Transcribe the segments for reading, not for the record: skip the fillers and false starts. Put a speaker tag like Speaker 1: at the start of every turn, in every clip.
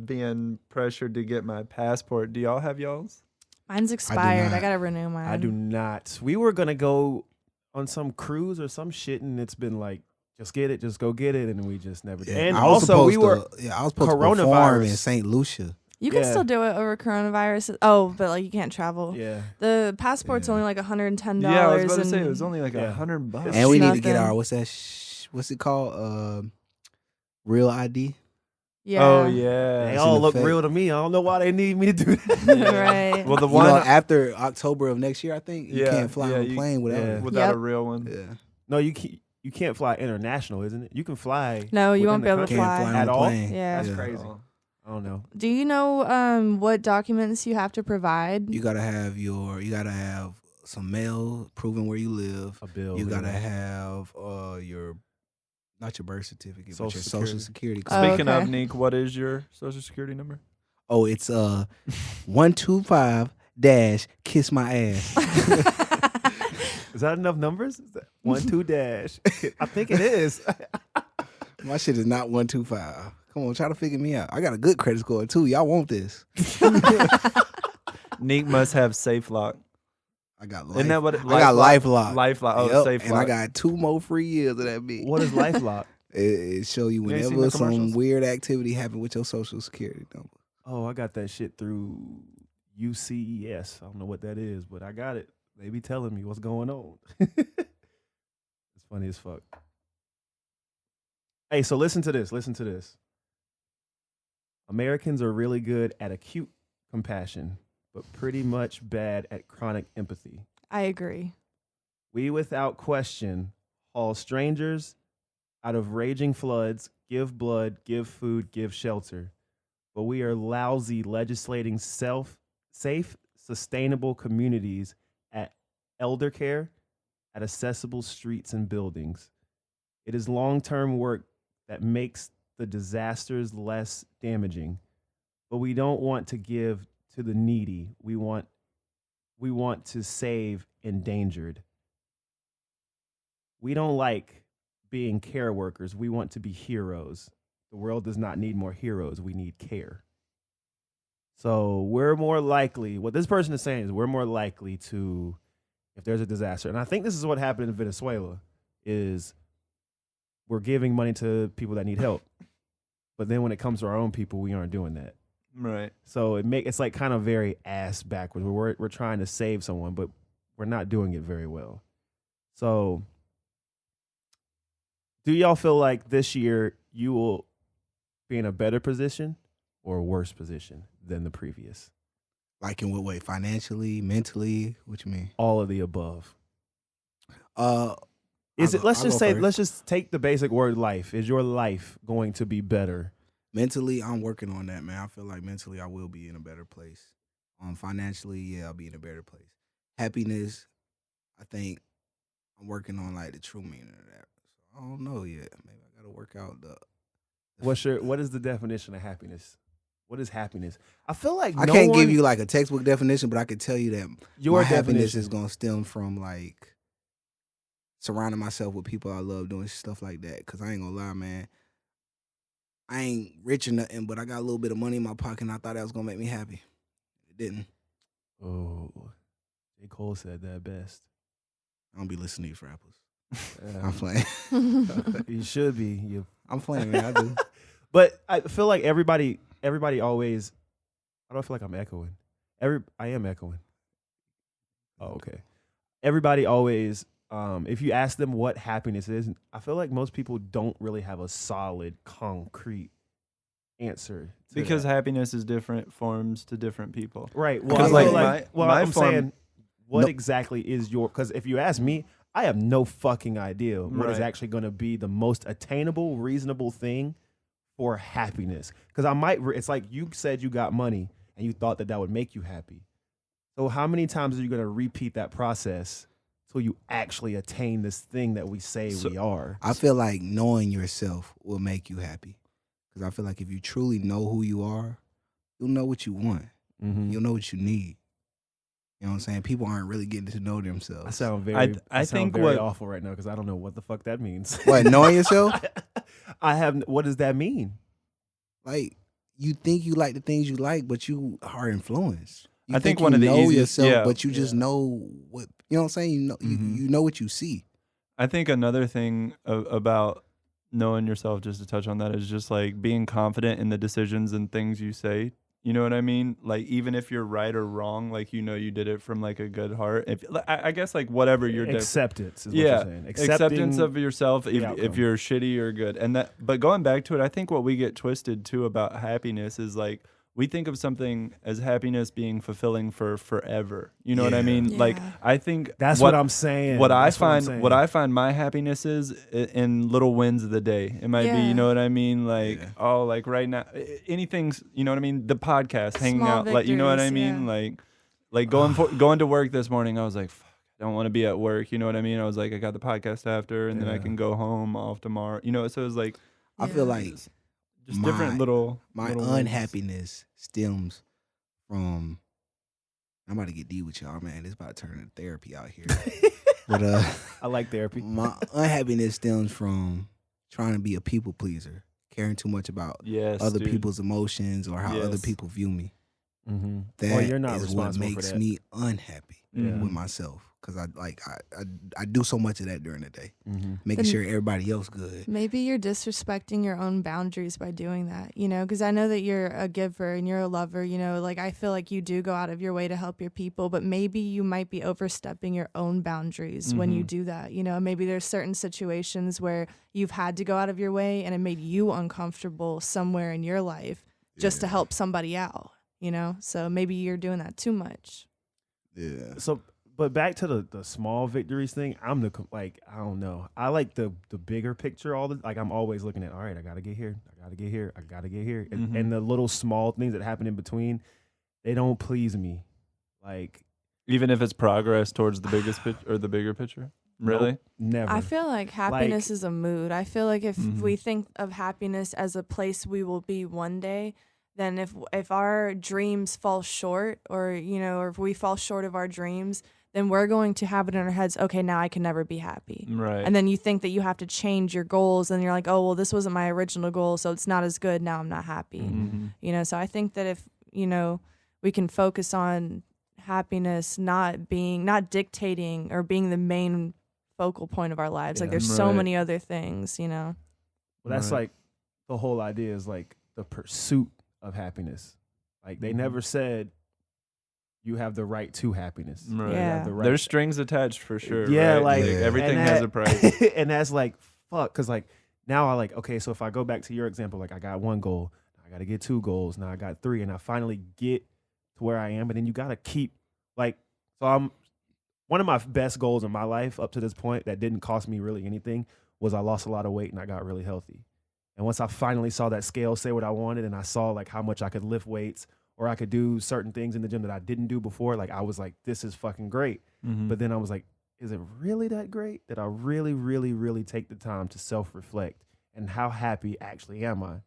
Speaker 1: being pressured to get my passport. Do y'all have y'all's?
Speaker 2: Mine's expired. I
Speaker 3: not.
Speaker 2: gotta renew mine.
Speaker 4: I do not. We were gonna go on some cruise or some shit, and it's been like, just get it, just go get it, and we just never did.
Speaker 3: Yeah,
Speaker 4: And
Speaker 3: I was
Speaker 4: also, we
Speaker 3: supposed
Speaker 4: were
Speaker 3: to, I was supposed to
Speaker 4: coronavirus.
Speaker 3: perform in St. Lucia.
Speaker 2: You can
Speaker 4: Yeah.
Speaker 2: still do it over coronavirus. Oh, but like you can't travel.
Speaker 4: yeah.
Speaker 2: The passport's
Speaker 3: Yeah.
Speaker 2: only like $110.
Speaker 1: Yeah, I was about to say it
Speaker 2: and-
Speaker 1: was only like
Speaker 4: Yeah.
Speaker 1: $100.
Speaker 3: And we need to
Speaker 2: nothing.
Speaker 3: get our, what's it called? Real ID.
Speaker 2: Yeah.
Speaker 1: Oh yeah.
Speaker 4: They
Speaker 3: It's
Speaker 4: all
Speaker 3: in
Speaker 4: look
Speaker 3: effect.
Speaker 4: real to me. I don't know why they need me to do that.
Speaker 2: Right.
Speaker 1: Well, the
Speaker 3: You
Speaker 1: one
Speaker 3: know, after October of next year, I think you
Speaker 1: Yeah,
Speaker 3: can't fly
Speaker 1: yeah,
Speaker 3: on a
Speaker 1: you-
Speaker 3: plane without
Speaker 4: yeah.
Speaker 3: it.
Speaker 1: without
Speaker 2: Yep.
Speaker 1: a real one.
Speaker 3: Yeah.
Speaker 4: No, you can't fly international, isn't it? You can fly.
Speaker 2: No, you
Speaker 4: within
Speaker 2: won't
Speaker 4: the
Speaker 2: be able to
Speaker 4: country.
Speaker 3: Can't
Speaker 2: fly.
Speaker 3: fly
Speaker 4: At
Speaker 3: on a
Speaker 4: all?
Speaker 3: plane.
Speaker 2: Yeah.
Speaker 4: That's
Speaker 3: Yeah.
Speaker 4: crazy. I don't know.
Speaker 2: Do you know what documents you have to provide?
Speaker 3: You gotta have some mail proving where you live.
Speaker 4: A bill.
Speaker 3: You gotta
Speaker 4: yeah.
Speaker 3: have your not your birth certificate, but
Speaker 4: Social
Speaker 3: your social security
Speaker 2: Oh,
Speaker 3: card.
Speaker 1: Speaking of
Speaker 2: okay.
Speaker 1: Nique, what is your social security number?
Speaker 3: Oh, it's 125 dash kiss my ass.
Speaker 4: Is that enough numbers? Is that 1-2 dash? I think it is.
Speaker 3: My shit is not 125. Come on, try to figure me out. I got a good credit score too. Y'all want this?
Speaker 1: Nique must have safe lock.
Speaker 3: I got life.
Speaker 1: Isn't that what?
Speaker 3: I got LifeLock.
Speaker 1: LifeLock. Oh,
Speaker 3: Yep,
Speaker 1: safe
Speaker 3: and
Speaker 1: lock.
Speaker 3: I got 2 more free years of that bitch.
Speaker 4: What is LifeLock?
Speaker 3: It show you
Speaker 1: You ain't seen
Speaker 3: whenever
Speaker 1: the
Speaker 3: some
Speaker 1: commercials?
Speaker 3: weird activity happened with your social security number.
Speaker 4: Oh, I got that shit through UCES. I don't know what that is, but I got it. They be telling me what's going on. It's funny as fuck. Hey, so listen to this. Listen to this. Americans are really good at acute compassion, but pretty much bad at chronic empathy.
Speaker 2: I agree.
Speaker 4: We, without question, haul strangers out of raging floods, give blood, give food, give shelter. But we are lousy legislating safe, sustainable communities at elder care, at accessible streets and buildings. It is long-term work that makes the disasters less damaging. But we don't want to give to the needy. We want to save endangered. We don't like being care workers. We want to be heroes. The world does not need more heroes. We need care. So we're more likely, what this person is saying is we're more likely to, if there's a disaster, and I think this is what happened in Venezuela, is we're giving money to people that need help. But then when it comes to our own people, we aren't doing that.
Speaker 1: Right.
Speaker 4: So it's like kind of very ass backwards. We're trying to save someone, but we're not doing it very well. So do y'all feel like this year you will be in a better position or a worse position than the previous?
Speaker 3: Like in what way? Financially, mentally? What you mean?
Speaker 4: All of the above.
Speaker 3: Let's
Speaker 4: Let's just take the basic word life. Is your life going to be better?
Speaker 3: mentally, I'm working on that, man. I feel like mentally I will be in a better place. Financially, yeah, I'll be in a better place. Happiness, I think I'm working on like the true meaning of that. So I don't know yet. Maybe I gotta work out the
Speaker 4: What is the definition of happiness? What is happiness? I feel like
Speaker 3: I can't give you like a textbook definition, but I can tell you that
Speaker 4: your
Speaker 3: my happiness
Speaker 4: definition
Speaker 3: is gonna stem from like surrounding myself with people I love, doing stuff like that. Cause I ain't gonna lie, man. I ain't rich or nothing, but I got a little bit of money in my pocket, and I thought that was gonna make me happy. It didn't.
Speaker 4: Oh, J. Cole said that best.
Speaker 3: I don't be listening to these rappers.
Speaker 4: Yeah.
Speaker 3: I'm playing.
Speaker 4: You should be.
Speaker 3: I'm playing, man. I do.
Speaker 4: But I feel like everybody always. I don't feel like I'm echoing. I am echoing. Oh, okay. Everybody always. If you ask them what happiness is, I feel like most people don't really have a solid, concrete answer. To
Speaker 1: Because
Speaker 4: that.
Speaker 1: happiness is different forms to different people.
Speaker 4: Right. Well,
Speaker 1: Because,
Speaker 4: I feel
Speaker 1: like, my
Speaker 4: I'm
Speaker 1: form-
Speaker 4: saying, what
Speaker 3: No.
Speaker 4: exactly is your? Because if you ask me, I have no fucking idea what is
Speaker 1: Right.
Speaker 4: actually going to be the most attainable, reasonable thing for happiness. Because I might. It's like you said you got money and you thought that would make you happy. So how many times are you going to repeat that process till you actually attain this thing that we say we are?
Speaker 3: I feel like knowing yourself will make you happy. Because I feel like if you truly know who you are, you'll know what you want.
Speaker 4: Mm-hmm.
Speaker 3: You'll know what you need. You know what I'm saying? People aren't really getting to know themselves.
Speaker 4: I sound very.
Speaker 1: I
Speaker 4: sound
Speaker 1: think
Speaker 4: very
Speaker 1: what-
Speaker 4: awful right now because I don't know what the fuck that means.
Speaker 3: What, knowing yourself?
Speaker 4: I have. What does that mean?
Speaker 3: Like, you think you like the things you like, but you are influenced. You
Speaker 1: I think
Speaker 3: you
Speaker 1: one of the
Speaker 3: know
Speaker 1: easiest-
Speaker 3: yourself,
Speaker 1: yeah,
Speaker 3: but you just
Speaker 1: yeah.
Speaker 3: know what you know. What I'm saying, you know, you know what you see.
Speaker 1: I think another thing about knowing yourself, just to touch on that, is just like being confident in the decisions and things you say. You know what I mean? Like even if you're right or wrong, like you did it from like a good heart. If I guess like whatever you're
Speaker 4: Acceptance is what
Speaker 1: yeah,
Speaker 4: you're saying.
Speaker 1: acceptance of yourself if
Speaker 4: outcome.
Speaker 1: you're shitty or good. And that, but going back to it, I think what we get twisted too about happiness is like we think of something as happiness being fulfilling for forever. You know what I
Speaker 3: Yeah.
Speaker 1: mean? Like
Speaker 2: Yeah.
Speaker 1: I think
Speaker 4: That's what I'm saying.
Speaker 1: What I
Speaker 4: That's what I'm
Speaker 1: find,
Speaker 4: saying.
Speaker 1: what I find my happiness is in little wins of the day. It might be, you
Speaker 2: Yeah.
Speaker 1: know what I mean? Like,
Speaker 3: Yeah.
Speaker 1: oh, like right now, anything's, you know what I mean? The podcast, hanging
Speaker 2: Small
Speaker 1: out, like, you know what I
Speaker 2: victories,
Speaker 1: mean?
Speaker 2: yeah.
Speaker 1: Like going to work this morning, I was like, fuck, I don't want to be at work. You know what I mean? I was like, I got the podcast after, and then I
Speaker 4: Yeah.
Speaker 1: can go home off tomorrow. You know, so it was like
Speaker 3: I feel
Speaker 2: Yeah.
Speaker 3: like
Speaker 1: just different little
Speaker 3: my
Speaker 1: little wins.
Speaker 3: unhappiness stems from. I'm about to get deep with y'all, man. It's about to turn into therapy out here. But
Speaker 4: I like therapy.
Speaker 3: my unhappiness stems from trying to be a people pleaser, caring too much about
Speaker 1: Yes,
Speaker 3: other
Speaker 1: dude.
Speaker 3: people's emotions or how other
Speaker 1: Yes.
Speaker 3: people view me.
Speaker 4: Mm-hmm.
Speaker 3: That
Speaker 4: you're not
Speaker 3: is what
Speaker 4: responsible for
Speaker 3: makes
Speaker 4: that.
Speaker 3: me unhappy
Speaker 1: Yeah.
Speaker 3: with myself because I do so much of that during the day,
Speaker 4: Mm-hmm.
Speaker 3: making
Speaker 2: Then-
Speaker 3: sure everybody else good.
Speaker 2: Maybe you're disrespecting your own boundaries by doing that, because I know that you're a giver and you're a lover, like I feel like you do go out of your way to help your people, but maybe you might be overstepping your own boundaries when you
Speaker 1: Mhm.
Speaker 2: do that. Maybe there's certain situations where you've had to go out of your way and it made you uncomfortable somewhere in your life just to
Speaker 3: Yeah.
Speaker 2: help somebody out, so maybe you're doing that too much.
Speaker 3: Yeah.
Speaker 4: So, but back to the small victories thing. I don't know. I like the bigger picture. I'm always looking at. All right, I gotta get here. I gotta get here. I gotta get here.
Speaker 1: Mhm.
Speaker 4: And the little small things that happen in between, they don't please me. Like
Speaker 1: Even if it's progress towards the biggest or the bigger picture. Really?
Speaker 4: nope, never.
Speaker 2: I feel like happiness is a mood. I feel like if
Speaker 1: Mhm.
Speaker 2: we think of happiness as a place we will be one day, then if our dreams fall short or if we fall short of our dreams, then we're going to have it in our heads, okay, now I can never be happy.
Speaker 1: Right.
Speaker 2: And then you think that you have to change your goals and you're like, oh, well, this wasn't my original goal, so it's not as good. Now I'm not happy.
Speaker 1: Mhm.
Speaker 2: So I think that if, we can focus on happiness not dictating or being the main focal point of our lives. Like
Speaker 4: Yeah.
Speaker 2: there's so
Speaker 1: Right.
Speaker 2: many other things,
Speaker 4: Well, that's
Speaker 1: Right.
Speaker 4: like the whole idea is like the pursuit of happiness. Like they
Speaker 1: Mhm.
Speaker 4: never said you have the right to happiness.
Speaker 1: Right.
Speaker 4: You
Speaker 2: Yeah.
Speaker 4: have the right.
Speaker 1: There's strings attached for sure.
Speaker 4: Yeah,
Speaker 1: right?
Speaker 4: like
Speaker 3: Yeah.
Speaker 1: everything
Speaker 4: and
Speaker 1: has
Speaker 4: that-
Speaker 1: a price.
Speaker 4: and that's like fuck, because like now I like okay. So if I go back to your example, like I got one goal, I got to get 2 goals. Now I got 3, and I finally get to where I am. But then you got to keep like so. I'm one of my best goals in my life up to this point that didn't cost me really anything was I lost a lot of weight and I got really healthy. And once I finally saw that scale say what I wanted, and I saw like how much I could lift weights or I could do certain things in the gym that I didn't do before, like I was like, this is fucking great.
Speaker 1: Mhm.
Speaker 4: But then I was like, is it really that great? Did I really, really, really take the time to self-reflect? And how happy actually am I?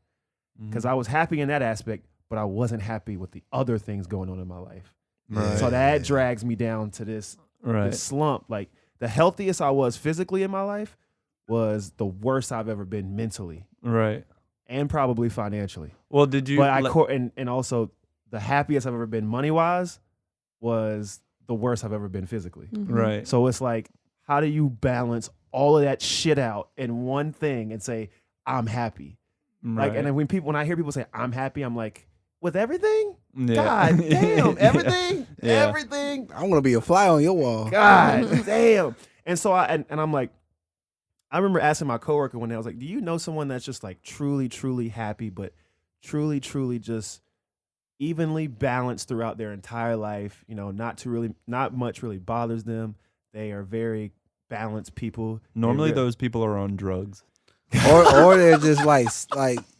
Speaker 4: Because
Speaker 1: Mhm.
Speaker 4: I was happy in that aspect, but I wasn't happy with the other things going on in my life.
Speaker 1: Right.
Speaker 4: So that drags me down to this
Speaker 1: Right.
Speaker 4: slump. Like the healthiest I was physically in my life was the worst I've ever been mentally
Speaker 1: Right.
Speaker 4: and probably financially.
Speaker 1: Well, did you?
Speaker 4: But I
Speaker 1: like-
Speaker 4: and also the happiest I've ever been money wise was the worst I've ever been physically.
Speaker 2: Mhm.
Speaker 1: Right.
Speaker 4: So it's like, how do you balance all of that shit out in one thing and say I'm happy?
Speaker 1: Right.
Speaker 4: Like, and then when I hear people say I'm happy, I'm like, with everything?
Speaker 1: Yeah.
Speaker 4: God damn,
Speaker 1: Yeah.
Speaker 4: everything,
Speaker 1: Yeah.
Speaker 4: everything.
Speaker 3: I want to be a fly on your wall.
Speaker 4: God damn. And so and I'm like, I remember asking my coworker one day, I was like, do you know someone that's just like truly, truly happy, but truly, truly just evenly balanced throughout their entire life? Not much really bothers them. They are very balanced people.
Speaker 1: Normally,
Speaker 4: They're-
Speaker 1: those people are on drugs.
Speaker 3: or they're just like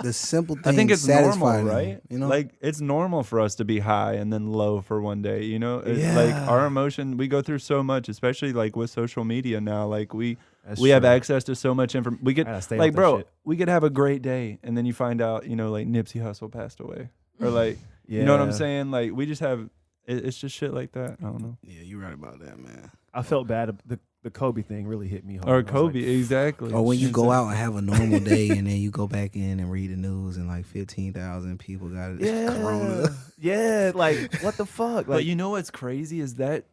Speaker 3: the simple things.
Speaker 1: I think it's
Speaker 3: satisfy
Speaker 1: normal,
Speaker 3: them,
Speaker 1: right?
Speaker 3: You know,
Speaker 1: like it's normal for us to be high and then low for one day. You know, it's like
Speaker 4: Yeah.
Speaker 1: our emotion. We go through so much, especially like with social media now. Like we
Speaker 4: That's
Speaker 1: have
Speaker 4: true.
Speaker 1: access to so much information. We
Speaker 4: I
Speaker 1: could
Speaker 4: gotta stay
Speaker 1: like,
Speaker 4: off that
Speaker 1: bro,
Speaker 4: shit.
Speaker 1: we could have a great day, and then you find out, like Nipsey Hussle passed away, or like,
Speaker 4: Yeah.
Speaker 1: you know what I'm saying? Like we just have. It's just shit like that. I don't know.
Speaker 3: Yeah, you're right about that, man.
Speaker 4: I felt bad. The Kobe thing really hit me hard.
Speaker 1: Or
Speaker 4: I was
Speaker 1: Kobe,
Speaker 4: like,
Speaker 1: exactly.
Speaker 3: Or when you go
Speaker 1: Exactly.
Speaker 3: out and have a normal day, and then you go back in and read the news, and like 15,000 people got it.
Speaker 4: yeah,
Speaker 3: Corona.
Speaker 4: yeah, like what the fuck?
Speaker 1: But
Speaker 4: Like,
Speaker 1: you know what's crazy is that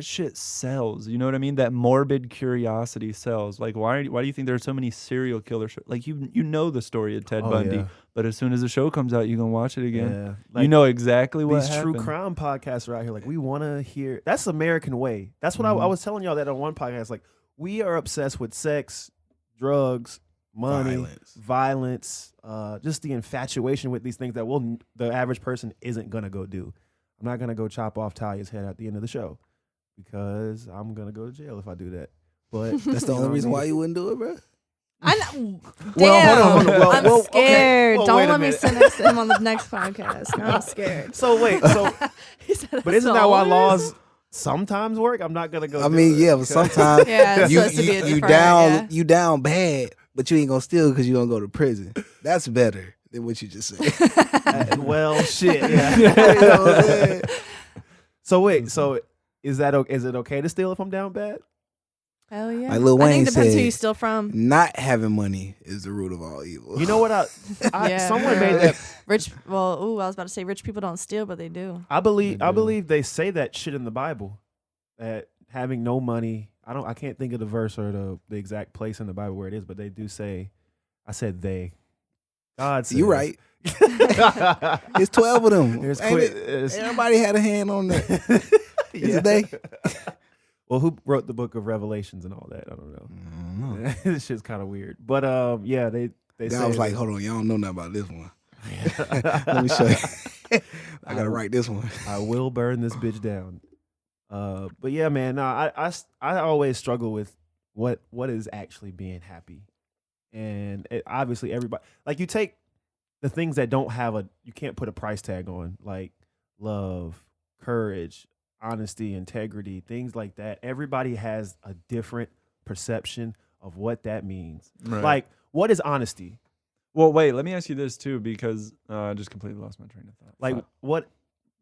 Speaker 1: shit sells. You know what I mean? That morbid curiosity sells. Like, why do you think there are so many serial killer shows? Like, you know the story of Ted
Speaker 4: oh,
Speaker 1: Bundy,
Speaker 4: yeah,
Speaker 1: but as soon as the show comes out, you gonna watch it again.
Speaker 4: yeah.
Speaker 1: You
Speaker 4: Like,
Speaker 1: know exactly what
Speaker 4: these
Speaker 1: happened.
Speaker 4: true crime podcasts are out here. Like, we want to hear. That's American way. That's what I
Speaker 1: Mhm.
Speaker 4: was telling y'all that on one podcast. Like, we are obsessed with sex, drugs, money, violence, just the infatuation with these things that the average person isn't gonna go do. I'm not gonna go chop off Talia's head at the end of the show because I'm gonna go to jail if I do that. But
Speaker 3: That's the only reason why you wouldn't do it, bro.
Speaker 2: I know. Damn.
Speaker 4: Well, hold on. Well,
Speaker 2: I'm
Speaker 4: well, okay.
Speaker 2: scared.
Speaker 4: Well,
Speaker 2: Don't
Speaker 4: wait a
Speaker 2: let me
Speaker 4: minute.
Speaker 2: sit next to him on the next podcast. No, I'm scared.
Speaker 4: So wait,
Speaker 2: He said
Speaker 4: but
Speaker 2: that's
Speaker 4: isn't
Speaker 2: the
Speaker 4: that why
Speaker 2: only
Speaker 4: laws sometimes work? I'm not gonna go.
Speaker 3: I
Speaker 4: do
Speaker 3: mean,
Speaker 4: it
Speaker 3: yeah, but
Speaker 4: because-
Speaker 3: sometimes
Speaker 2: Yeah, it's
Speaker 3: you
Speaker 2: supposed to be a
Speaker 3: you
Speaker 2: different,
Speaker 3: down
Speaker 2: yeah.
Speaker 3: you down bad, but you ain't gonna steal because you gonna go to prison. That's better than what you just said.
Speaker 4: well, shit. Yeah.
Speaker 3: You know what I'm saying?
Speaker 4: So wait, so is it okay to steal if I'm down bad?
Speaker 2: Hell yeah.
Speaker 3: Like Lil
Speaker 2: I
Speaker 3: Wayne
Speaker 2: think it depends who
Speaker 3: said,
Speaker 2: you steal from.
Speaker 3: Not having money is the root of all evil.
Speaker 4: You know what?
Speaker 2: Yeah.
Speaker 4: Someone made that.
Speaker 2: Rich. Well, I was about to say rich people don't steal, but they do.
Speaker 4: I believe
Speaker 1: do.
Speaker 4: they say that shit in the Bible, that having no money. I can't think of the verse or the exact place in the Bible where it is, but they do say. I said they. God says.
Speaker 3: You right. It's 12 of them.
Speaker 4: There's
Speaker 3: Ain't
Speaker 4: quit.
Speaker 3: it? Everybody had a hand on that. It's a day.
Speaker 4: Well, who wrote the book of Revelations and all that? I don't know.
Speaker 3: I don't know.
Speaker 4: This shit's kind of weird. But yeah, they
Speaker 3: God
Speaker 4: say
Speaker 3: was like,
Speaker 4: that-
Speaker 3: hold on, y'all don't know nothing about this one. Let me show you. I gotta write this one.
Speaker 4: I will burn this bitch down. But yeah, man, no, I always struggle with what is actually being happy. And obviously everybody, like, you take the things that don't have you can't put a price tag on, like love, courage, honesty, integrity, things like that. Everybody has a different perception of what that means.
Speaker 1: Right.
Speaker 4: Like, what is honesty?
Speaker 1: Well, wait. Let me ask you this too, because I just completely lost my train of thought.
Speaker 4: Like,
Speaker 1: Fuck.
Speaker 4: what?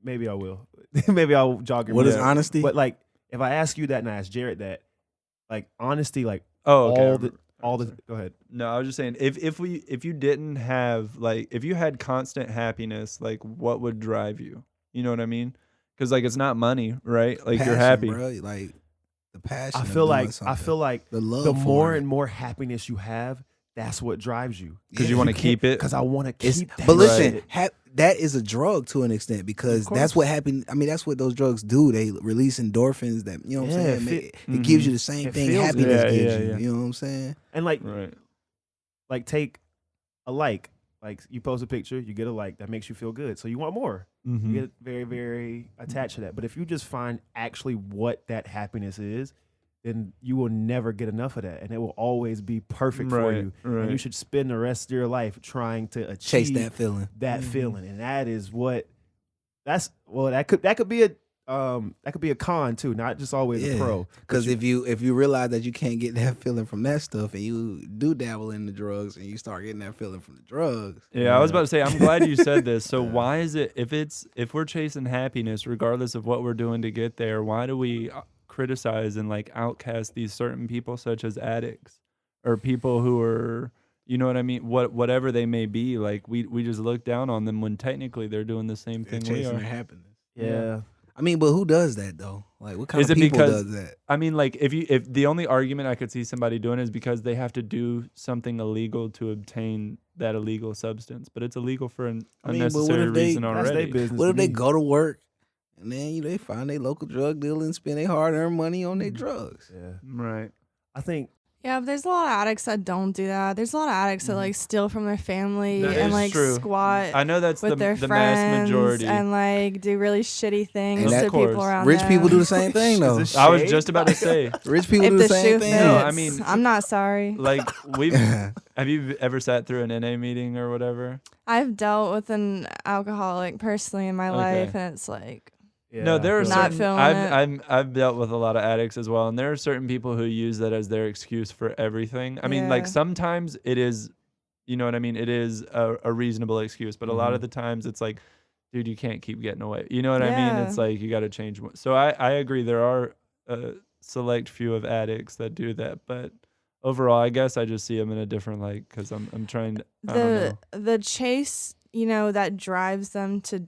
Speaker 4: Maybe I will. Maybe I'll jog your
Speaker 3: What is
Speaker 4: memory.
Speaker 3: honesty?
Speaker 4: But like, if I ask you that and I ask Jared that, like, honesty, like
Speaker 1: Oh, okay.
Speaker 4: all the.
Speaker 1: Sorry.
Speaker 4: Go ahead.
Speaker 1: No, I was just saying, if you didn't have, like, if you had constant happiness, like, what would drive you? You know what I mean? Because, like, it's not money, right? Like, you're
Speaker 3: Passion,
Speaker 1: happy.
Speaker 3: bro. Like the passion.
Speaker 4: I
Speaker 3: of
Speaker 4: feel
Speaker 3: doing
Speaker 4: like
Speaker 3: something. the love.
Speaker 4: the
Speaker 3: for
Speaker 4: more
Speaker 3: it.
Speaker 4: and more happiness you have, that's what drives you.
Speaker 1: Because you want to keep it.
Speaker 4: Because I want to
Speaker 3: It's,
Speaker 4: keep that.
Speaker 3: but listen,
Speaker 4: shit.
Speaker 3: that is a drug to an extent because that's what happened. I mean, that's what those drugs do. They release endorphins that, you know what I'm
Speaker 4: Yeah,
Speaker 3: saying?
Speaker 4: it
Speaker 3: It gives you the same
Speaker 4: it
Speaker 3: thing
Speaker 4: feels
Speaker 3: happiness
Speaker 1: good.
Speaker 3: gives
Speaker 1: Yeah,
Speaker 3: you.
Speaker 1: yeah.
Speaker 3: You know what I'm saying?
Speaker 4: And like
Speaker 1: Right.
Speaker 4: take a like you post a picture, you get a like, that makes you feel good, so you want more.
Speaker 1: Mm-hmm.
Speaker 4: You get very, very attached to that. But if you just find actually what that happiness is, then you will never get enough of that, and it will always be perfect for you.
Speaker 1: Right.
Speaker 4: And you should spend the rest of your life trying to achieve
Speaker 3: Chase that feeling.
Speaker 4: that feeling, and that is what. That could be a con too, not just always a pro.
Speaker 3: Because if you realize that you can't get that feeling from that stuff, and you do dabble in the drugs, and you start getting that feeling from the drugs.
Speaker 1: Yeah, I was about to say, I'm glad you said this. So why is it, if we're chasing happiness, regardless of what we're doing to get there, why do we criticize and like outcast these certain people, such as addicts or people who are, you know what I mean? Whatever they may be, like we just look down on them when technically they're doing the same
Speaker 3: They're
Speaker 1: thing we
Speaker 3: chasing
Speaker 1: are.
Speaker 3: their happiness.
Speaker 4: Yeah.
Speaker 3: I mean, but who does that though? Like, what kind
Speaker 1: Is
Speaker 3: of
Speaker 1: it
Speaker 3: people
Speaker 1: because-
Speaker 3: does that?
Speaker 1: I mean, like if the only argument I could see somebody doing is because they have to do something illegal to obtain that illegal substance, but it's illegal for an
Speaker 3: I mean, but what
Speaker 1: unnecessary
Speaker 3: if they-
Speaker 1: reason
Speaker 4: That's
Speaker 1: already.
Speaker 4: their business.
Speaker 3: What
Speaker 4: to
Speaker 3: if they
Speaker 4: me.
Speaker 3: go to work and then they find their local drug dealer and spend their hard-earned money on their drugs?
Speaker 4: Yeah.
Speaker 1: Right.
Speaker 4: I think
Speaker 2: Yeah, but there's a lot of addicts that don't do that. There's a lot of addicts that like steal from their family
Speaker 1: That
Speaker 2: and
Speaker 1: is
Speaker 2: like
Speaker 1: true.
Speaker 2: squat
Speaker 1: I know that's
Speaker 2: with their
Speaker 1: the
Speaker 2: friends
Speaker 1: mass majority.
Speaker 2: and like do really shitty things
Speaker 3: And
Speaker 2: to
Speaker 3: that-
Speaker 2: people
Speaker 1: Of course.
Speaker 2: around
Speaker 3: Rich
Speaker 2: them.
Speaker 3: people do the same thing though.
Speaker 4: Is this
Speaker 1: I was
Speaker 4: shade?
Speaker 1: just about to say,
Speaker 3: Rich people
Speaker 2: If
Speaker 3: do
Speaker 2: the
Speaker 3: the
Speaker 2: shoe
Speaker 3: same
Speaker 2: fits,
Speaker 3: thing.
Speaker 1: No, I mean-
Speaker 2: I'm not sorry.
Speaker 1: like have you ever sat through an NA meeting or whatever?
Speaker 2: I've dealt with an alcoholic personally in my
Speaker 1: Okay.
Speaker 2: life, and it's like
Speaker 4: Yeah,
Speaker 1: No, there
Speaker 4: I
Speaker 1: are
Speaker 4: feel
Speaker 2: Not
Speaker 1: certain.
Speaker 2: feeling
Speaker 1: I've dealt with a lot of addicts as well, and there are certain people who use that as their excuse for everything. I mean, like
Speaker 2: Yeah.
Speaker 1: sometimes it is, you know what I mean. It is a reasonable excuse, but a lot of the times it's like dude, you can't keep getting away. You know what I mean? It's
Speaker 2: Yeah.
Speaker 1: like you got to change. So I agree. There are a select few of addicts that do that, but overall, I guess I just see them in a different light because I'm trying to. I don't know.
Speaker 2: The chase, you know, that drives them to do